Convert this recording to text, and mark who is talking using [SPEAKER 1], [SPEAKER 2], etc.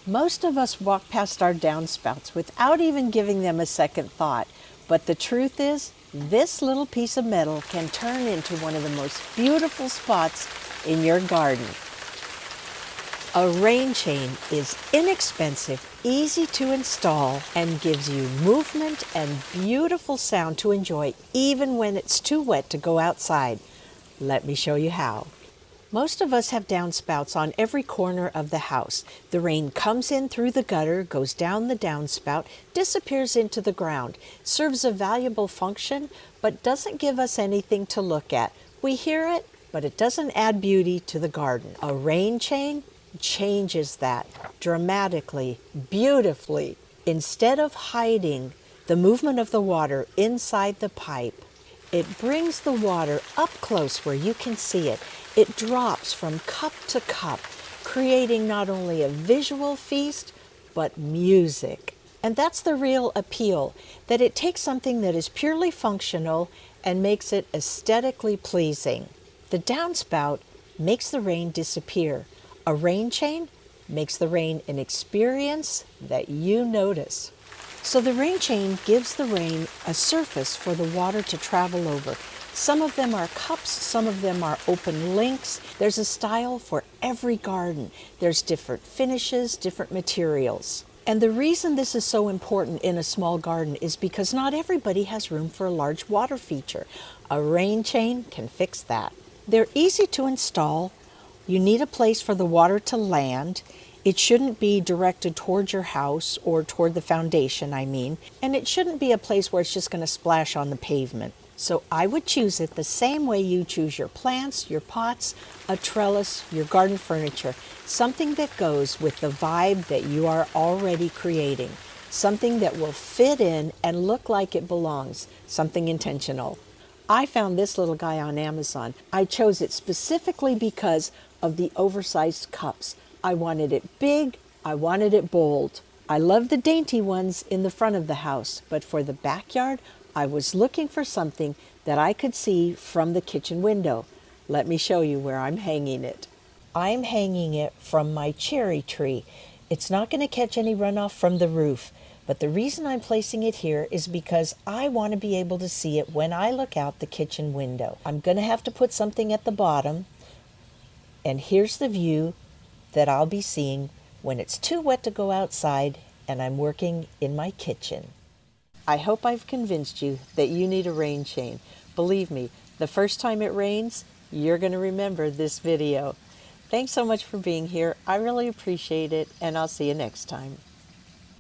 [SPEAKER 1] Most of us walk past our downspouts without even giving them a second thought. But the truth is, this little piece of metal can turn into one of the most beautiful spots in your garden. A rain chain is inexpensive, easy to install, and gives you movement and beautiful sound to enjoy even when it's too wet to go outside. Let me show you how. Most of us have downspouts on every corner of the house. The rain comes in through the gutter, goes down the downspout, disappears into the ground, serves a valuable function, but doesn't give us anything to look at. We hear it, but it doesn't add beauty to the garden. A rain chain changes that dramatically, beautifully. Instead of hiding the movement of the water inside the pipe, it brings the water up close where you can see it. It drops from cup to cup, creating not only a visual feast, but music. And that's the real appeal, that it takes something that is purely functional and makes it aesthetically pleasing. The downspout makes the rain disappear. A rain chain makes the rain an experience that you notice. So the rain chain gives the rain a surface for the water to travel over. Some of them are cups, some of them are open links. There's a style for every garden. There's different finishes, different materials. And the reason this is so important in a small garden is because not everybody has room for a large water feature. A rain chain can fix that. They're easy to install. You need a place for the water to land. It shouldn't be directed towards your house or toward the foundation, and it shouldn't be a place where it's just going to splash on the pavement. So I would choose it the same way you choose your plants, your pots, a trellis, your garden furniture, something that goes with the vibe that you are already creating, something that will fit in and look like it belongs, something intentional. I found this little guy on Amazon. I chose it specifically because of the oversized cups. I wanted it big, I wanted it bold. I love the dainty ones in the front of the house, but for the backyard, I was looking for something that I could see from the kitchen window. Let me show you where I'm hanging it. I'm hanging it from my cherry tree. It's not going to catch any runoff from the roof, but the reason I'm placing it here is because I want to be able to see it when I look out the kitchen window. I'm going to have to put something at the bottom, and here's the view that I'll be seeing when it's too wet to go outside and I'm working in my kitchen. I hope I've convinced you that you need a rain chain. Believe me, the first time it rains, you're going to remember this video. Thanks so much for being here. I really appreciate it, and I'll see you next time.